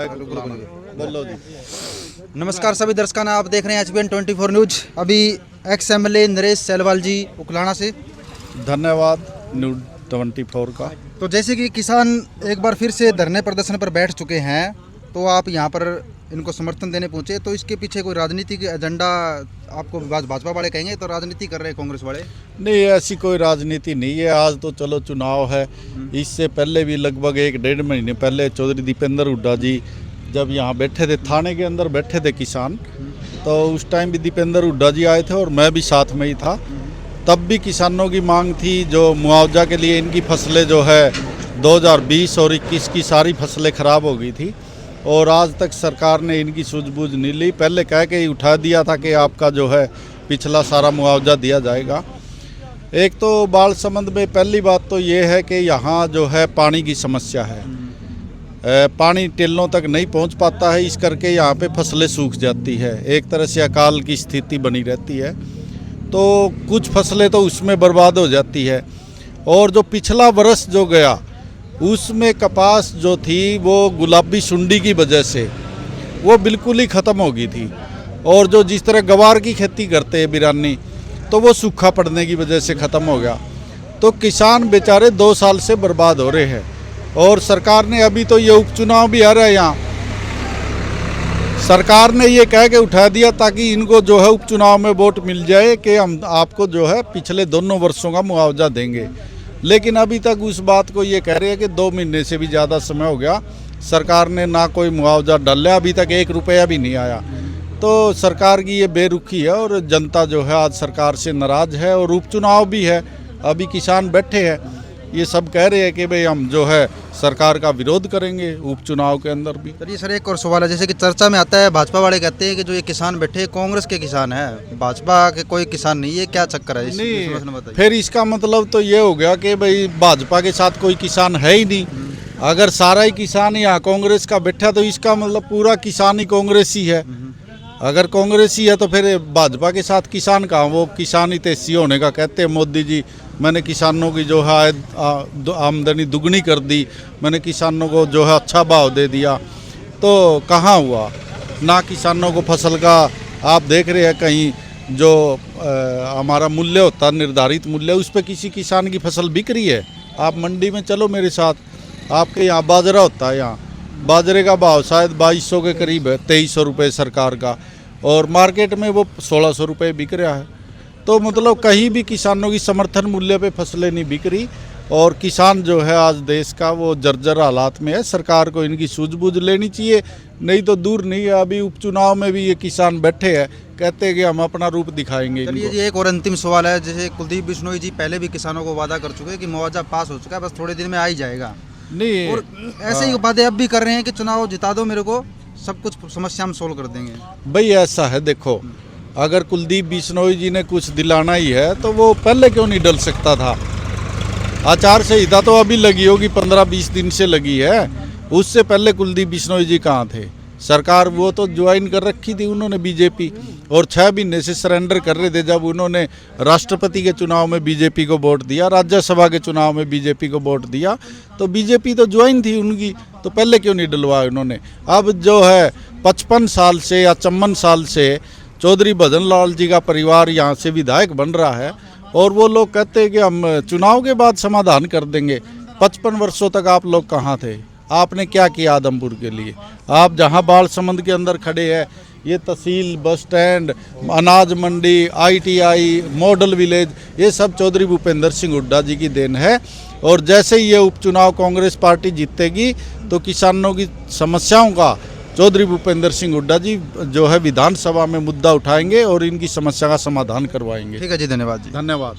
बोलो जी। नमस्कार सभी दर्शकों, आप देख रहे हैं HBN 24 न्यूज। अभी एक्स MLA नरेश सेलवाल जी उकलाना से। धन्यवाद न्यूज 24 का। तो जैसे कि किसान एक बार फिर से धरने प्रदर्शन पर बैठ चुके हैं, तो आप यहाँ पर इनको समर्थन देने पहुंचे, तो इसके पीछे कोई राजनीतिक एजेंडा आपको भाजपा वाले कहेंगे तो राजनीति कर रहे हैं कांग्रेस वाले? नहीं, ऐसी कोई राजनीति नहीं है। आज तो चलो चुनाव है, इससे पहले भी लगभग 1-1.5 महीने पहले चौधरी दीपेंद्र हुड्डा जी जब यहाँ बैठे थे, थाने के अंदर बैठे थे किसान, तो उस टाइम भी दीपेंद्र हुड्डा जी आए थे और मैं भी साथ में ही था। तब भी किसानों की मांग थी जो मुआवजा के लिए, इनकी फसलें जो है 2020 और 21 की सारी फसलें ख़राब हो गई थी और आज तक सरकार ने इनकी सूझबूझ नहीं ली। पहले कह के ही उठा दिया था कि आपका जो है पिछला सारा मुआवजा दिया जाएगा। एक तो बालसमंद में पहली बात तो ये है कि यहाँ जो है पानी की समस्या है, पानी टिल्लों तक नहीं पहुँच पाता है, इस करके यहाँ पे फसलें सूख जाती है। एक तरह से अकाल की स्थिति बनी रहती है, तो कुछ फसलें तो उसमें बर्बाद हो जाती है। और जो पिछला वर्ष जो गया उसमें कपास जो थी वो गुलाबी सुंडी की वजह से वो बिल्कुल ही ख़त्म हो गई थी। और जो जिस तरह गवार की खेती करते हैं बिरानी, तो वो सूखा पड़ने की वजह से ख़त्म हो गया। तो किसान बेचारे 2 साल से बर्बाद हो रहे हैं। और सरकार ने अभी तो ये उपचुनाव भी आ रहा है, यहाँ सरकार ने ये कह के उठा दिया ताकि इनको जो है उपचुनाव में वोट मिल जाए कि हम आपको जो है पिछले दोनों वर्षों का मुआवजा देंगे। लेकिन अभी तक उस बात को ये कह रहे हैं कि 2 महीने से भी ज़्यादा समय हो गया, सरकार ने ना कोई मुआवजा डाला, अभी तक 1 रुपया भी नहीं आया। तो सरकार की ये बेरुखी है और जनता जो है आज सरकार से नाराज़ है। और उपचुनाव भी है, अभी किसान बैठे हैं, ये सब कह रहे हैं कि भाई हम जो है सरकार का विरोध करेंगे उपचुनाव के अंदर भी। चलिए सर, एक और सवाल है। जैसे कि चर्चा में आता है, भाजपा वाले कहते हैं कि जो ये किसान बैठे कांग्रेस के किसान हैं, भाजपा के कोई किसान नहीं है, क्या चक्कर है? नहीं, फिर इसका मतलब तो ये हो गया कि भाई भाजपा के साथ कोई किसान है ही नहीं। अगर सारा ही किसान यहाँ कांग्रेस का बैठा तो इसका मतलब पूरा किसान ही कांग्रेसी है। अगर कांग्रेसी है तो फिर भाजपा के साथ किसान कहाँ? वो किसान ही तेजी होने का कहते हैं मोदी जी, मैंने किसानों की जो है आमदनी दुगनी कर दी, मैंने किसानों को जो है अच्छा भाव दे दिया। तो कहाँ हुआ? ना किसानों को फसल का आप देख रहे हैं कहीं जो हमारा मूल्य होता है, निर्धारित मूल्य, उस पर किसी किसान की फसल बिक रही है? आप मंडी में चलो मेरे साथ, आपके यहाँ बाजरा होता है, यहाँ बाजरे का भाव शायद 2200 के करीब है, 2300 रुपये सरकार का, और मार्केट में वो 1600 रुपये बिक रहा है। तो मतलब कहीं भी किसानों की समर्थन मूल्य पे फसलें नहीं बिक रही और किसान जो है आज देश का वो जर्जर हालात में है। सरकार को इनकी सूझबूझ लेनी चाहिए, नहीं तो दूर नहीं है। अभी उपचुनाव में भी ये किसान बैठे हैं, कहते हैं कि हम अपना रूप दिखाएंगे। चलिए जी, एक और अंतिम सवाल है। जैसे कुलदीप बिश्नोई जी पहले भी किसानों को वादा कर चुके हैं कि मुआवजा पास हो चुका है, बस थोड़े दिन में आ ही जाएगा। नहीं, और ऐसे ही वादे अब भी कर रहे हैं कि चुनाव जिता दो मेरे को, सब कुछ समस्या हम सोल्व कर देंगे। भाई ऐसा है, देखो अगर कुलदीप बिश्नोई जी ने कुछ दिलाना ही है तो वो पहले क्यों नहीं डल सकता था? आचार संहिता तो अभी लगी होगी, 15-20 दिन से लगी है, उससे पहले कुलदीप बिश्नोई जी कहाँ थे? सरकार वो तो ज्वाइन कर रखी थी उन्होंने बीजेपी, और 6 महीने से सरेंडर कर रहे थे। जब उन्होंने राष्ट्रपति के चुनाव में बीजेपी को वोट दिया, राज्यसभा के चुनाव में बीजेपी को वोट दिया, तो बीजेपी तो ज्वाइन थी उनकी, तो पहले क्यों नहीं डलवाया उन्होंने? अब जो है 55 साल से या 54 साल से चौधरी भजन लाल जी का परिवार यहाँ से विधायक बन रहा है और वो लोग कहते हैं कि हम चुनाव के बाद समाधान कर देंगे। 55 वर्षों तक आप लोग कहाँ थे? आपने क्या किया आदमपुर के लिए? आप जहाँ बालसमंद के अंदर खड़े हैं, ये तहसील, बस स्टैंड, अनाज मंडी, ITI, मॉडल विलेज, ये सब चौधरी भूपेंद्र सिंह हुड्डा जी की देन है। और जैसे ही ये उपचुनाव कांग्रेस पार्टी जीतेगी तो किसानों की समस्याओं का चौधरी भूपेंद्र सिंह हुड्डा जी जो है विधानसभा में मुद्दा उठाएंगे और इनकी समस्या का समाधान करवाएंगे। ठीक है जी, धन्यवाद जी। धन्यवाद।